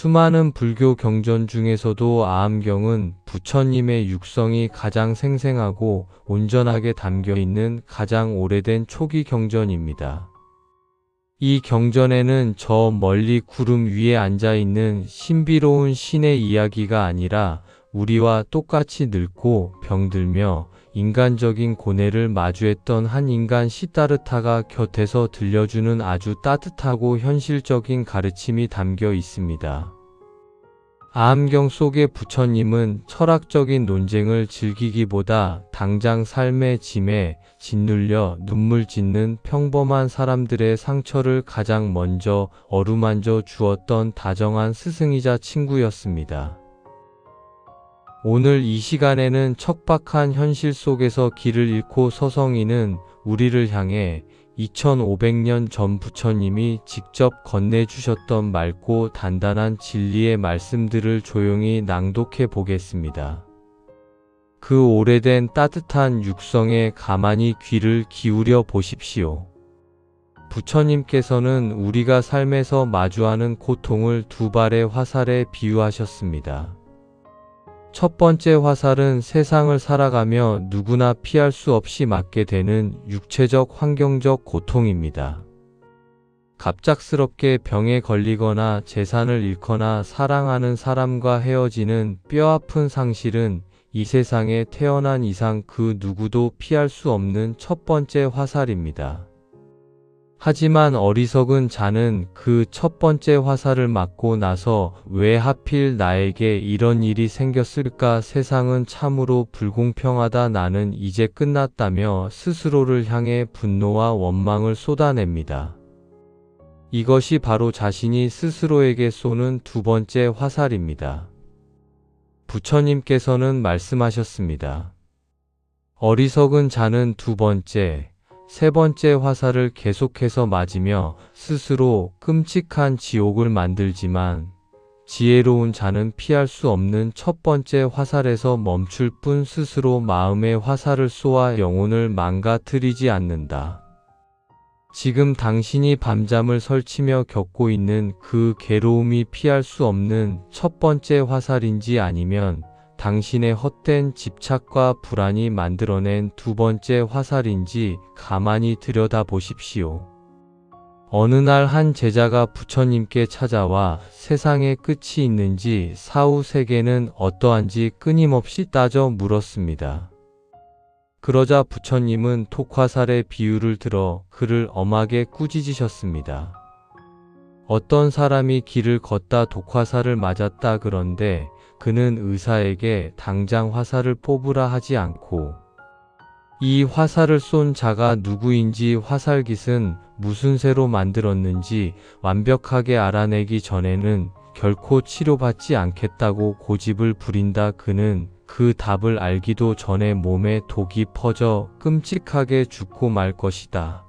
수많은 불교 경전 중에서도 아함경은 부처님의 육성이 가장 생생하고 온전하게 담겨 있는 가장 오래된 초기 경전입니다. 이 경전에는 저 멀리 구름 위에 앉아 있는 신비로운 신의 이야기가 아니라 우리와 똑같이 늙고 병들며 인간적인 고뇌를 마주했던 한 인간 시다르타가 곁에서 들려주는 아주 따뜻하고 현실적인 가르침이 담겨 있습니다. 아함경 속의 부처님은 철학적인 논쟁을 즐기기보다 당장 삶의 짐에 짓눌려 눈물 짓는 평범한 사람들의 상처를 가장 먼저 어루만져 주었던 다정한 스승이자 친구였습니다. 오늘 이 시간에는 척박한 현실 속에서 길을 잃고 서성이는 우리를 향해 2500년 전 부처님이 직접 건네주셨던 맑고 단단한 진리의 말씀들을 조용히 낭독해 보겠습니다. 그 오래된 따뜻한 육성에 가만히 귀를 기울여 보십시오. 부처님께서는 우리가 삶에서 마주하는 고통을 두 발의 화살에 비유하셨습니다. 첫 번째 화살은 세상을 살아가며 누구나 피할 수 없이 맞게 되는 육체적 환경적 고통입니다. 갑작스럽게 병에 걸리거나 재산을 잃거나 사랑하는 사람과 헤어지는 뼈아픈 상실은 이 세상에 태어난 이상 그 누구도 피할 수 없는 첫 번째 화살입니다. 하지만 어리석은 자는 그 첫 번째 화살을 맞고 나서 왜 하필 나에게 이런 일이 생겼을까, 세상은 참으로 불공평하다, 나는 이제 끝났다며 스스로를 향해 분노와 원망을 쏟아냅니다. 이것이 바로 자신이 스스로에게 쏘는 두 번째 화살입니다. 부처님께서는 말씀하셨습니다. 어리석은 자는 두 번째, 세 번째 화살을 계속해서 맞으며 스스로 끔찍한 지옥을 만들지만 지혜로운 자는 피할 수 없는 첫 번째 화살에서 멈출 뿐 스스로 마음의 화살을 쏘아 영혼을 망가뜨리지 않는다. 지금 당신이 밤잠을 설치며 겪고 있는 그 괴로움이 피할 수 없는 첫 번째 화살인지 아니면 당신의 헛된 집착과 불안이 만들어낸 두 번째 화살인지 가만히 들여다보십시오. 어느 날 한 제자가 부처님께 찾아와 세상에 끝이 있는지 사후 세계는 어떠한지 끊임없이 따져 물었습니다. 그러자 부처님은 독화살의 비유를 들어 그를 엄하게 꾸짖으셨습니다. 어떤 사람이 길을 걷다 독화살을 맞았다, 그런데 그는 의사에게 당장 화살을 뽑으라 하지 않고 이 화살을 쏜 자가 누구인지, 화살깃은 무슨 쇠로 만들었는지 완벽하게 알아내기 전에는 결코 치료받지 않겠다고 고집을 부린다. 그는 그 답을 알기도 전에 몸에 독이 퍼져 끔찍하게 죽고 말 것이다.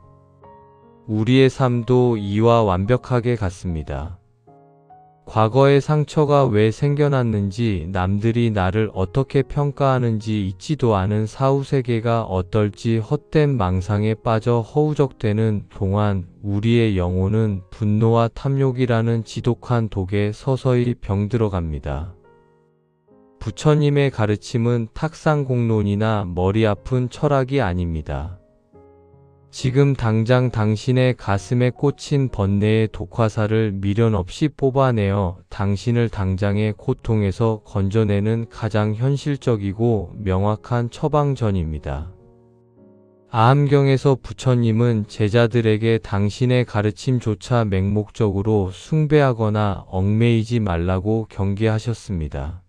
우리의 삶도 이와 완벽하게 같습니다. 과거의 상처가 왜 생겨났는지, 남들이 나를 어떻게 평가하는지 잊지도 않은 사후세계가 어떨지 헛된 망상에 빠져 허우적대는 동안 우리의 영혼은 분노와 탐욕이라는 지독한 독에 서서히 병들어갑니다. 부처님의 가르침은 탁상공론이나 머리 아픈 철학이 아닙니다. 지금 당장 당신의 가슴에 꽂힌 번뇌의 독화살을 미련 없이 뽑아내어 당신을 당장의 고통에서 건져내는 가장 현실적이고 명확한 처방전입니다. 아함경에서 부처님은 제자들에게 당신의 가르침조차 맹목적으로 숭배하거나 얽매이지 말라고 경계하셨습니다.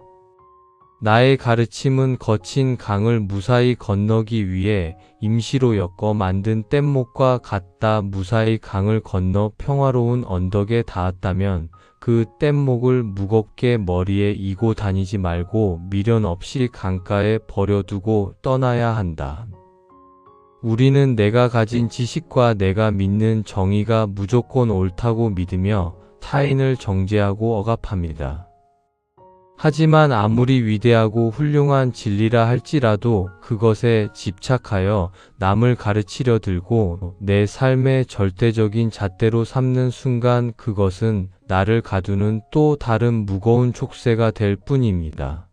나의 가르침은 거친 강을 무사히 건너기 위해 임시로 엮어 만든 뗏목과 같다. 무사히 강을 건너 평화로운 언덕에 닿았다면 그 뗏목을 무겁게 머리에 이고 다니지 말고 미련 없이 강가에 버려두고 떠나야 한다. 우리는 내가 가진 지식과 내가 믿는 정의가 무조건 옳다고 믿으며 타인을 정죄하고 억압합니다. 하지만 아무리 위대하고 훌륭한 진리라 할지라도 그것에 집착하여 남을 가르치려 들고 내 삶의 절대적인 잣대로 삼는 순간 그것은 나를 가두는 또 다른 무거운 촉새가 될 뿐입니다.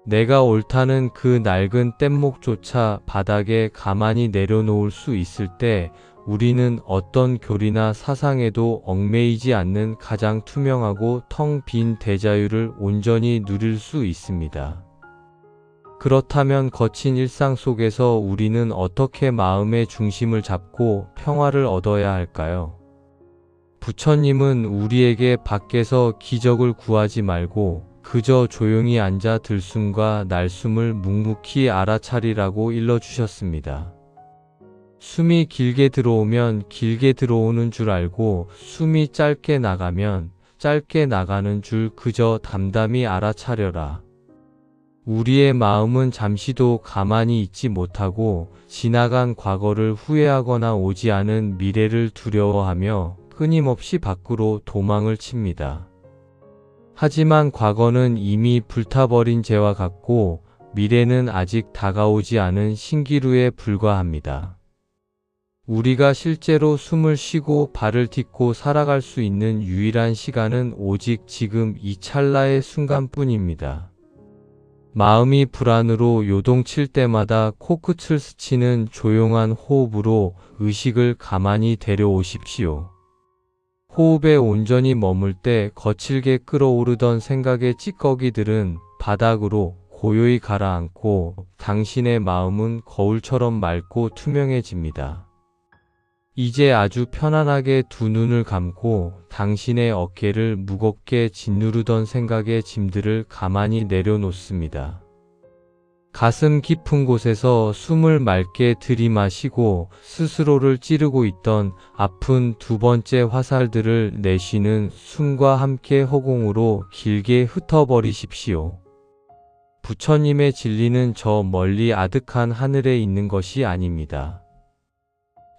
내가 옳다는 그 낡은 뗏목조차 바닥에 가만히 내려놓을 수 있을 때 우리는 어떤 교리나 사상에도 얽매이지 않는 가장 투명하고 텅 빈 대자유를 온전히 누릴 수 있습니다. 그렇다면 거친 일상 속에서 우리는 어떻게 마음의 중심을 잡고 평화를 얻어야 할까요? 부처님은 우리에게 밖에서 기적을 구하지 말고 그저 조용히 앉아 들숨과 날숨을 묵묵히 알아차리라고 일러주셨습니다. 숨이 길게 들어오면 길게 들어오는 줄 알고 숨이 짧게 나가면 짧게 나가는 줄 그저 담담히 알아차려라. 우리의 마음은 잠시도 가만히 있지 못하고 지나간 과거를 후회하거나 오지 않은 미래를 두려워하며 끊임없이 밖으로 도망을 칩니다. 하지만 과거는 이미 불타버린 재와 같고 미래는 아직 다가오지 않은 신기루에 불과합니다. 우리가 실제로 숨을 쉬고 발을 딛고 살아갈 수 있는 유일한 시간은 오직 지금 이 찰나의 순간뿐입니다. 마음이 불안으로 요동칠 때마다 코끝을 스치는 조용한 호흡으로 의식을 가만히 데려오십시오. 호흡에 온전히 머물 때 거칠게 끓어오르던 생각의 찌꺼기들은 바닥으로 고요히 가라앉고 당신의 마음은 거울처럼 맑고 투명해집니다. 이제 아주 편안하게 두 눈을 감고 당신의 어깨를 무겁게 짓누르던 생각의 짐들을 가만히 내려놓습니다. 가슴 깊은 곳에서 숨을 맑게 들이마시고 스스로를 찌르고 있던 아픈 두 번째 화살들을 내쉬는 숨과 함께 허공으로 길게 흩어버리십시오. 부처님의 진리는 저 멀리 아득한 하늘에 있는 것이 아닙니다.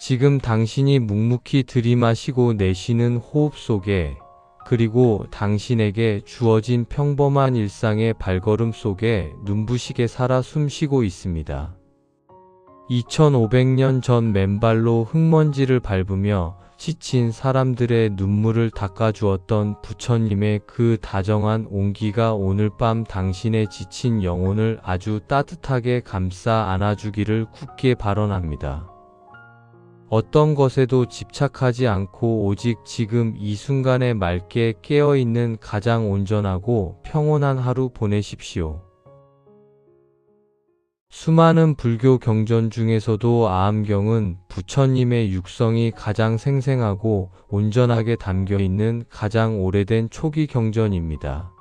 지금 당신이 묵묵히 들이마시고 내쉬는 호흡 속에 그리고 당신에게 주어진 평범한 일상의 발걸음 속에 눈부시게 살아 숨쉬고 있습니다. 2500년 전 맨발로 흙먼지를 밟으며 지친 사람들의 눈물을 닦아주었던 부처님의 그 다정한 온기가 오늘 밤 당신의 지친 영혼을 아주 따뜻하게 감싸 안아주기를 굳게 발언합니다. 어떤 것에도 집착하지 않고 오직 지금 이 순간에 맑게 깨어있는 가장 온전하고 평온한 하루 보내십시오. 수많은 불교 경전 중에서도 아함경은 부처님의 육성이 가장 생생하고 온전하게 담겨있는 가장 오래된 초기 경전입니다.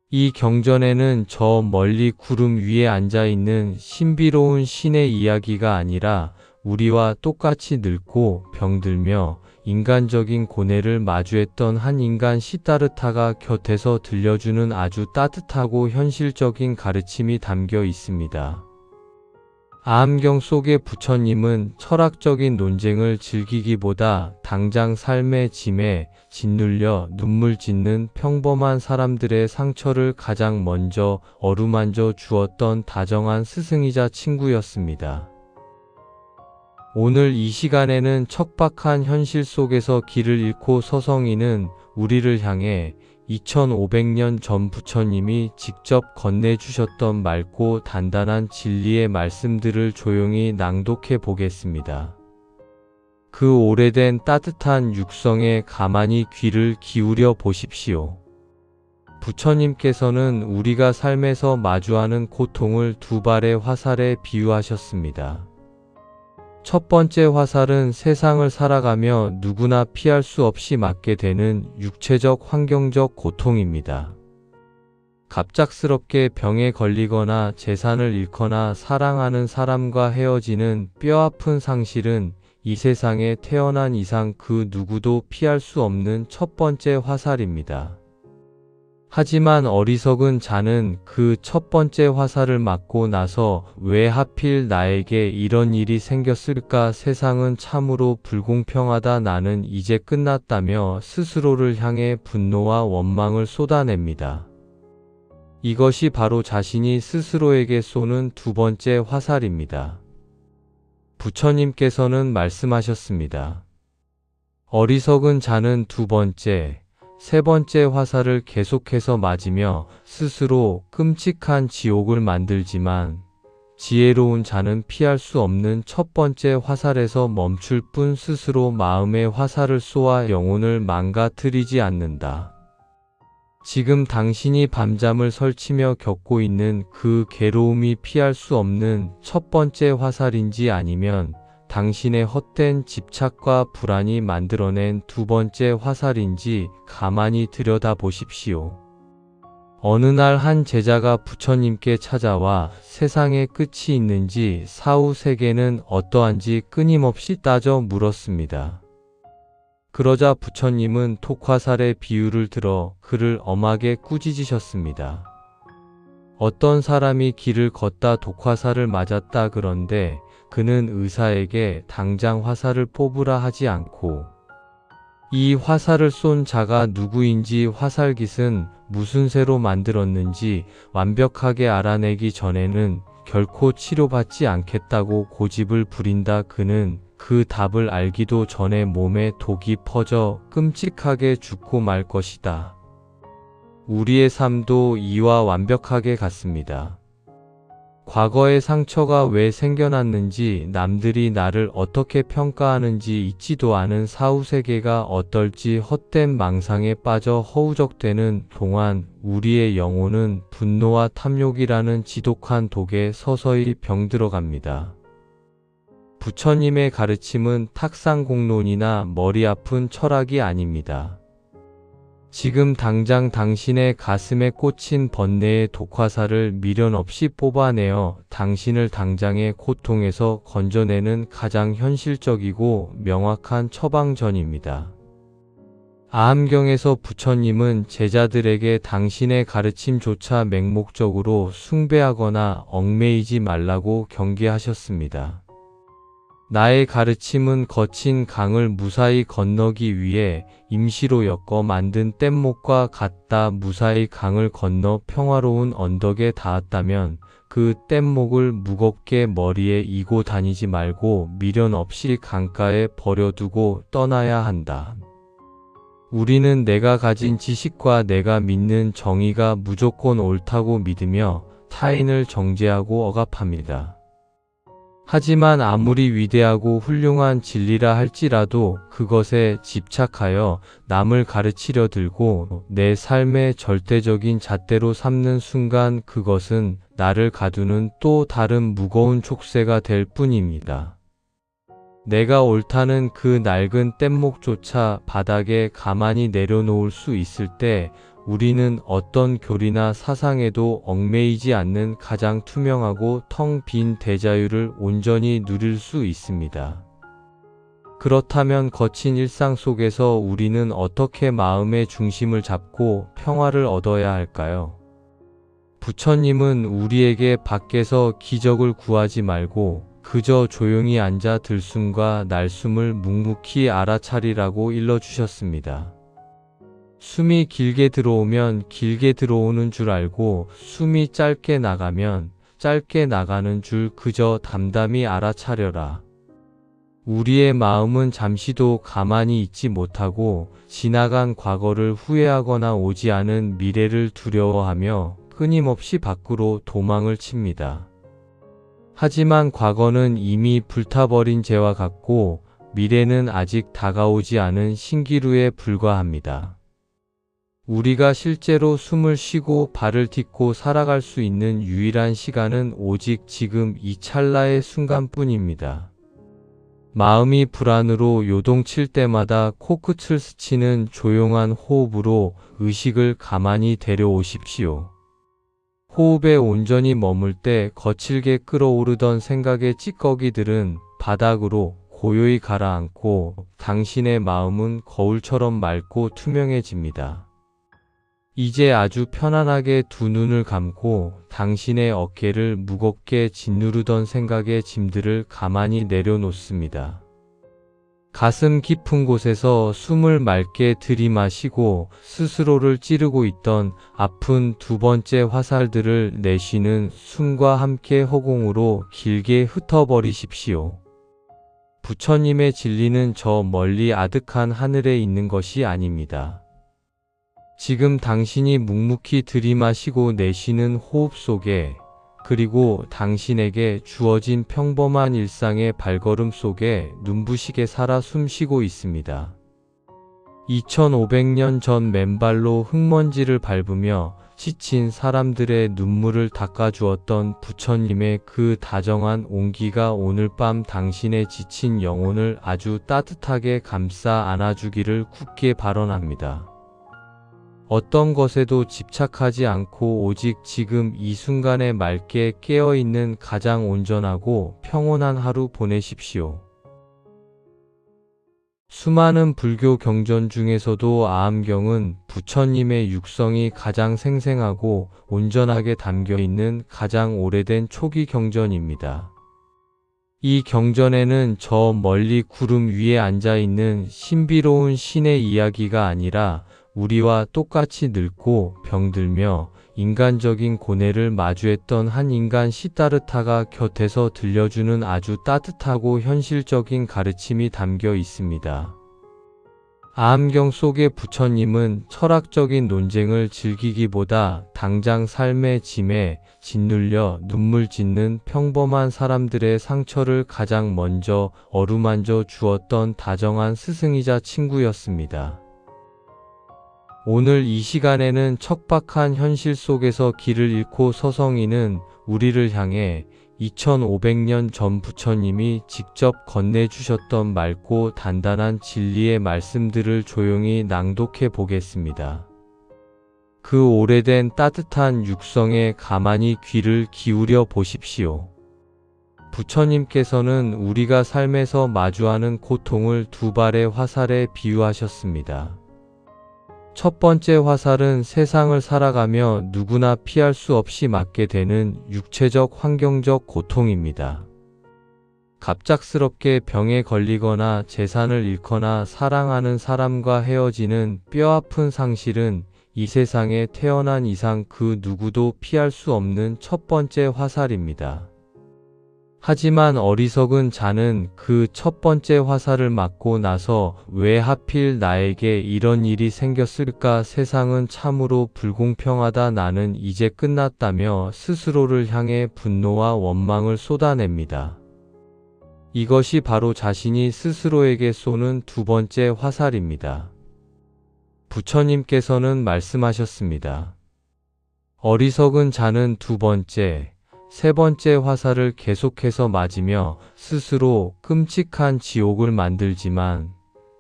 이 경전에는 저 멀리 구름 위에 앉아있는 신비로운 신의 이야기가 아니라 우리와 똑같이 늙고 병들며 인간적인 고뇌를 마주했던 한 인간 시다르타가 곁에서 들려주는 아주 따뜻하고 현실적인 가르침이 담겨 있습니다. 아함경 속의 부처님은 철학적인 논쟁을 즐기기보다 당장 삶의 짐에 짓눌려 눈물 짓는 평범한 사람들의 상처를 가장 먼저 어루만져 주었던 다정한 스승이자 친구였습니다. 오늘 이 시간에는 척박한 현실 속에서 길을 잃고 서성이는 우리를 향해 2500년 전 부처님이 직접 건네주셨던 맑고 단단한 진리의 말씀들을 조용히 낭독해 보겠습니다. 그 오래된 따뜻한 육성에 가만히 귀를 기울여 보십시오. 부처님께서는 우리가 삶에서 마주하는 고통을 두 발의 화살에 비유하셨습니다. 첫 번째 화살은 세상을 살아가며 누구나 피할 수 없이 맞게 되는 육체적 환경적 고통입니다. 갑작스럽게 병에 걸리거나 재산을 잃거나 사랑하는 사람과 헤어지는 뼈아픈 상실은 이 세상에 태어난 이상 그 누구도 피할 수 없는 첫 번째 화살입니다. 하지만 어리석은 자는 그 첫 번째 화살을 맞고 나서 왜 하필 나에게 이런 일이 생겼을까, 세상은 참으로 불공평하다, 나는 이제 끝났다며 스스로를 향해 분노와 원망을 쏟아냅니다. 이것이 바로 자신이 스스로에게 쏘는 두 번째 화살입니다. 부처님께서는 말씀하셨습니다. 어리석은 자는 두 번째, 세 번째 화살을 계속해서 맞으며 스스로 끔찍한 지옥을 만들지만 지혜로운 자는 피할 수 없는 첫 번째 화살에서 멈출 뿐 스스로 마음의 화살을 쏘아 영혼을 망가뜨리지 않는다. 지금 당신이 밤잠을 설치며 겪고 있는 그 괴로움이 피할 수 없는 첫 번째 화살인지 아니면 당신의 헛된 집착과 불안이 만들어낸 두 번째 화살인지 가만히 들여다보십시오. 어느 날 한 제자가 부처님께 찾아와 세상에 끝이 있는지 사후 세계는 어떠한지 끊임없이 따져 물었습니다. 그러자 부처님은 독화살의 비유를 들어 그를 엄하게 꾸짖으셨습니다. 어떤 사람이 길을 걷다 독화살을 맞았다 그런데 그는 의사에게 당장 화살을 뽑으라 하지 않고 이 화살을 쏜 자가 누구인지 화살깃은 무슨 새로 만들었는지 완벽하게 알아내기 전에는 결코 치료받지 않겠다고 고집을 부린다. 그는 그 답을 알기도 전에 몸에 독이 퍼져 끔찍하게 죽고 말 것이다. 우리의 삶도 이와 완벽하게 같습니다. 과거의 상처가 왜 생겨났는지, 남들이 나를 어떻게 평가하는지 잊지도 않은 사후세계가 어떨지 헛된 망상에 빠져 허우적대는 동안 우리의 영혼은 분노와 탐욕이라는 지독한 독에 서서히 병들어갑니다. 부처님의 가르침은 탁상공론이나 머리 아픈 철학이 아닙니다. 지금 당장 당신의 가슴에 꽂힌 번뇌의 독화살을 미련 없이 뽑아내어 당신을 당장의 고통에서 건져내는 가장 현실적이고 명확한 처방전입니다. 아함경에서 부처님은 제자들에게 당신의 가르침조차 맹목적으로 숭배하거나 얽매이지 말라고 경계하셨습니다. 나의 가르침은 거친 강을 무사히 건너기 위해 임시로 엮어 만든 뗏목과 같다. 무사히 강을 건너 평화로운 언덕에 닿았다면 그 뗏목을 무겁게 머리에 이고 다니지 말고 미련 없이 강가에 버려두고 떠나야 한다. 우리는 내가 가진 지식과 내가 믿는 정의가 무조건 옳다고 믿으며 타인을 정죄하고 억압합니다. 하지만 아무리 위대하고 훌륭한 진리라 할지라도 그것에 집착하여 남을 가르치려 들고 내 삶의 절대적인 잣대로 삼는 순간 그것은 나를 가두는 또 다른 무거운 촉새가 될 뿐입니다. 내가 옳다는 그 낡은 뗏목조차 바닥에 가만히 내려놓을 수 있을 때 우리는 어떤 교리나 사상에도 얽매이지 않는 가장 투명하고 텅 빈 대자유를 온전히 누릴 수 있습니다. 그렇다면 거친 일상 속에서 우리는 어떻게 마음의 중심을 잡고 평화를 얻어야 할까요? 부처님은 우리에게 밖에서 기적을 구하지 말고 그저 조용히 앉아 들숨과 날숨을 묵묵히 알아차리라고 일러주셨습니다. 숨이 길게 들어오면 길게 들어오는 줄 알고 숨이 짧게 나가면 짧게 나가는 줄 그저 담담히 알아차려라. 우리의 마음은 잠시도 가만히 있지 못하고 지나간 과거를 후회하거나 오지 않은 미래를 두려워하며 끊임없이 밖으로 도망을 칩니다. 하지만 과거는 이미 불타버린 재와 같고 미래는 아직 다가오지 않은 신기루에 불과합니다. 우리가 실제로 숨을 쉬고 발을 딛고 살아갈 수 있는 유일한 시간은 오직 지금 이 찰나의 순간뿐입니다. 마음이 불안으로 요동칠 때마다 코끝을 스치는 조용한 호흡으로 의식을 가만히 데려오십시오. 호흡에 온전히 머물 때 거칠게 끓어오르던 생각의 찌꺼기들은 바닥으로 고요히 가라앉고 당신의 마음은 거울처럼 맑고 투명해집니다. 이제 아주 편안하게 두 눈을 감고 당신의 어깨를 무겁게 짓누르던 생각의 짐들을 가만히 내려놓습니다. 가슴 깊은 곳에서 숨을 맑게 들이마시고 스스로를 찌르고 있던 아픈 두 번째 화살들을 내쉬는 숨과 함께 허공으로 길게 흩어버리십시오. 부처님의 진리는 저 멀리 아득한 하늘에 있는 것이 아닙니다. 지금 당신이 묵묵히 들이마시고 내쉬는 호흡 속에, 그리고 당신에게 주어진 평범한 일상의 발걸음 속에 눈부시게 살아 숨쉬고 있습니다. 2500년 전 맨발로 흙먼지를 밟으며 지친 사람들의 눈물을 닦아주었던 부처님의 그 다정한 온기가 오늘 밤 당신의 지친 영혼을 아주 따뜻하게 감싸 안아주기를 굳게 발언합니다. 어떤 것에도 집착하지 않고 오직 지금 이 순간에 맑게 깨어있는 가장 온전하고 평온한 하루 보내십시오. 수많은 불교 경전 중에서도 아함경은 부처님의 육성이 가장 생생하고 온전하게 담겨있는 가장 오래된 초기 경전입니다. 이 경전에는 저 멀리 구름 위에 앉아있는 신비로운 신의 이야기가 아니라 우리와 똑같이 늙고 병들며 인간적인 고뇌를 마주했던 한 인간 시다르타가 곁에서 들려주는 아주 따뜻하고 현실적인 가르침이 담겨 있습니다. 아함경 속의 부처님은 철학적인 논쟁을 즐기기보다 당장 삶의 짐에 짓눌려 눈물 짓는 평범한 사람들의 상처를 가장 먼저 어루만져 주었던 다정한 스승이자 친구였습니다. 오늘 이 시간에는 척박한 현실 속에서 길을 잃고 서성이는 우리를 향해 2500년 전 부처님이 직접 건네주셨던 맑고 단단한 진리의 말씀들을 조용히 낭독해 보겠습니다. 그 오래된 따뜻한 육성에 가만히 귀를 기울여 보십시오. 부처님께서는 우리가 삶에서 마주하는 고통을 두 발의 화살에 비유하셨습니다. 첫 번째 화살은 세상을 살아가며 누구나 피할 수 없이 맞게 되는 육체적 환경적 고통입니다. 갑작스럽게 병에 걸리거나 재산을 잃거나 사랑하는 사람과 헤어지는 뼈아픈 상실은 이 세상에 태어난 이상 그 누구도 피할 수 없는 첫 번째 화살입니다. 하지만 어리석은 자는 그 첫 번째 화살을 맞고 나서 왜 하필 나에게 이런 일이 생겼을까, 세상은 참으로 불공평하다, 나는 이제 끝났다며 스스로를 향해 분노와 원망을 쏟아냅니다. 이것이 바로 자신이 스스로에게 쏘는 두 번째 화살입니다. 부처님께서는 말씀하셨습니다. 어리석은 자는 두 번째, 세 번째 화살을 계속해서 맞으며 스스로 끔찍한 지옥을 만들지만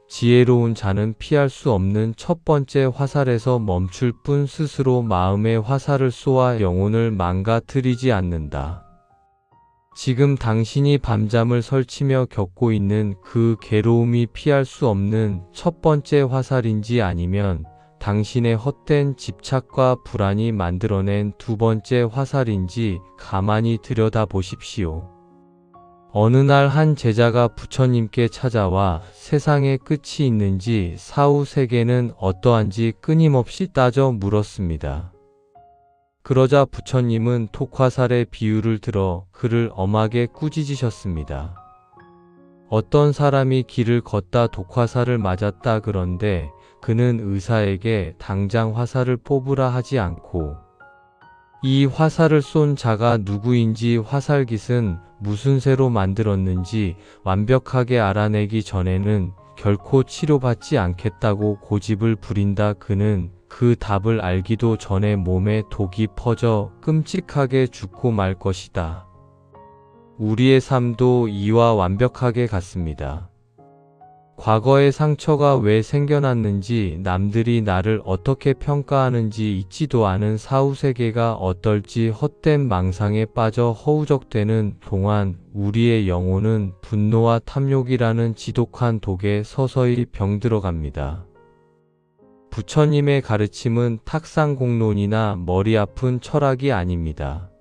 지혜로운 자는 피할 수 없는 첫 번째 화살에서 멈출 뿐 스스로 마음의 화살을 쏘아 영혼을 망가뜨리지 않는다. 지금 당신이 밤잠을 설치며 겪고 있는 그 괴로움이 피할 수 없는 첫 번째 화살인지 아니면 당신의 헛된 집착과 불안이 만들어낸 두 번째 화살인지 가만히 들여다보십시오. 어느 날 한 제자가 부처님께 찾아와 세상에 끝이 있는지 사후 세계는 어떠한지 끊임없이 따져 물었습니다. 그러자 부처님은 독화살의 비유를 들어 그를 엄하게 꾸짖으셨습니다. 어떤 사람이 길을 걷다 독화살을 맞았다. 그런데 그는 의사에게 당장 화살을 뽑으라 하지 않고 이 화살을 쏜 자가 누구인지, 화살깃은 무슨 새로 만들었는지 완벽하게 알아내기 전에는 결코 치료받지 않겠다고 고집을 부린다. 그는 그 답을 알기도 전에 몸에 독이 퍼져 끔찍하게 죽고 말 것이다. 우리의 삶도 이와 완벽하게 같습니다. 과거의 상처가 왜 생겨났는지, 남들이 나를 어떻게 평가하는지 잊지도 않은 사후세계가 어떨지 헛된 망상에 빠져 허우적대는 동안 우리의 영혼은 분노와 탐욕이라는 지독한 독에 서서히 병들어갑니다. 부처님의 가르침은 탁상공론이나 머리 아픈 철학이 아닙니다.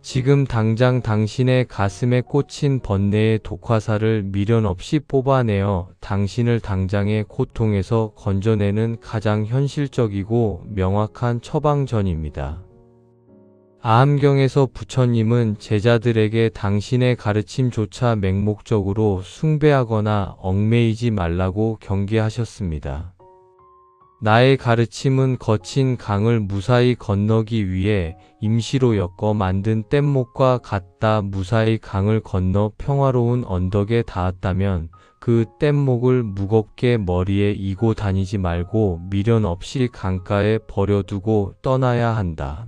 지금 당장 당신의 가슴에 꽂힌 번뇌의 독화살을 미련 없이 뽑아내어 당신을 당장의 고통에서 건져내는 가장 현실적이고 명확한 처방전입니다. 아함경에서 부처님은 제자들에게 당신의 가르침조차 맹목적으로 숭배하거나 얽매이지 말라고 경계하셨습니다. 나의 가르침은 거친 강을 무사히 건너기 위해 임시로 엮어 만든 뗏목과 같다. 무사히 강을 건너 평화로운 언덕에 닿았다면 그 뗏목을 무겁게 머리에 이고 다니지 말고 미련 없이 강가에 버려두고 떠나야 한다.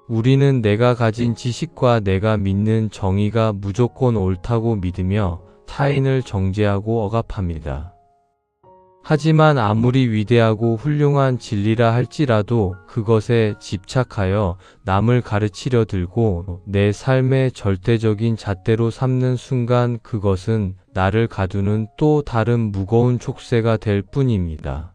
우리는 내가 가진 지식과 내가 믿는 정의가 무조건 옳다고 믿으며 타인을 정죄하고 억압합니다. 하지만 아무리 위대하고 훌륭한 진리라 할지라도 그것에 집착하여 남을 가르치려 들고 내 삶의 절대적인 잣대로 삼는 순간 그것은 나를 가두는 또 다른 무거운 촉새가 될 뿐입니다.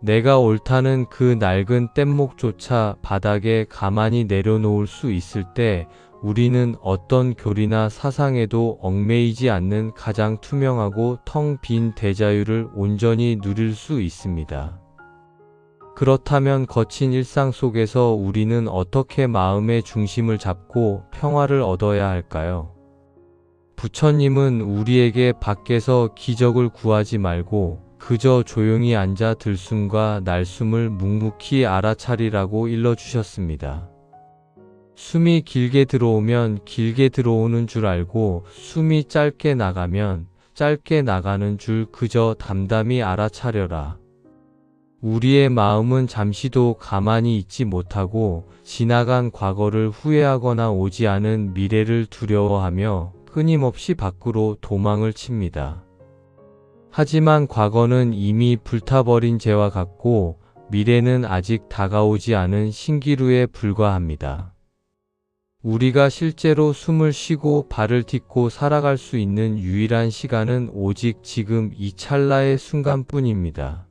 내가 옳다는 그 낡은 뗏목조차 바닥에 가만히 내려놓을 수 있을 때 우리는 어떤 교리나 사상에도 얽매이지 않는 가장 투명하고 텅 빈 대자유를 온전히 누릴 수 있습니다. 그렇다면 거친 일상 속에서 우리는 어떻게 마음의 중심을 잡고 평화를 얻어야 할까요? 부처님은 우리에게 밖에서 기적을 구하지 말고 그저 조용히 앉아 들숨과 날숨을 묵묵히 알아차리라고 일러주셨습니다. 숨이 길게 들어오면 길게 들어오는 줄 알고 숨이 짧게 나가면 짧게 나가는 줄 그저 담담히 알아차려라. 우리의 마음은 잠시도 가만히 있지 못하고 지나간 과거를 후회하거나 오지 않은 미래를 두려워하며 끊임없이 밖으로 도망을 칩니다. 하지만 과거는 이미 불타버린 재와 같고 미래는 아직 다가오지 않은 신기루에 불과합니다. 우리가 실제로 숨을 쉬고 발을 딛고 살아갈 수 있는 유일한 시간은 오직 지금 이 찰나의 순간뿐입니다.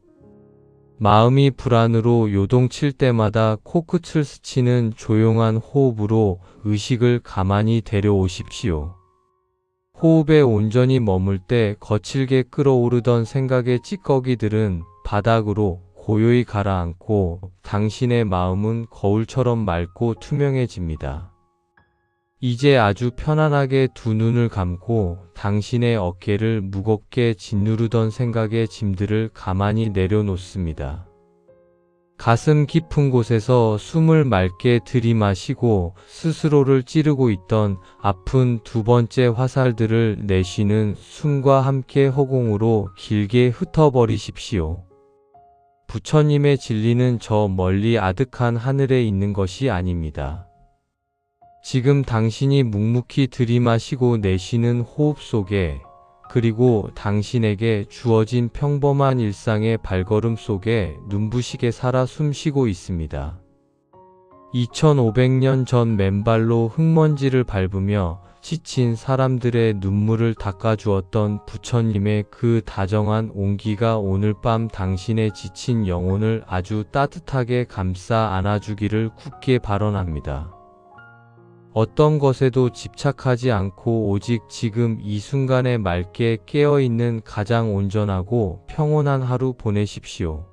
마음이 불안으로 요동칠 때마다 코끝을 스치는 조용한 호흡으로 의식을 가만히 데려오십시오. 호흡에 온전히 머물 때 거칠게 끓어오르던 생각의 찌꺼기들은 바닥으로 고요히 가라앉고 당신의 마음은 거울처럼 맑고 투명해집니다. 이제 아주 편안하게 두 눈을 감고 당신의 어깨를 무겁게 짓누르던 생각의 짐들을 가만히 내려놓습니다. 가슴 깊은 곳에서 숨을 맑게 들이마시고 스스로를 찌르고 있던 아픈 두 번째 화살들을 내쉬는 숨과 함께 허공으로 길게 흩어버리십시오. 부처님의 진리는 저 멀리 아득한 하늘에 있는 것이 아닙니다. 지금 당신이 묵묵히 들이마시고 내쉬는 호흡 속에 그리고 당신에게 주어진 평범한 일상의 발걸음 속에 눈부시게 살아 숨쉬고 있습니다. 2500년 전 맨발로 흙먼지를 밟으며 지친 사람들의 눈물을 닦아주었던 부처님의 그 다정한 온기가 오늘 밤 당신의 지친 영혼을 아주 따뜻하게 감싸 안아주기를 굳게 발언합니다. 어떤 것에도 집착하지 않고 오직 지금 이 순간에 맑게 깨어있는 가장 온전하고 평온한 하루 보내십시오.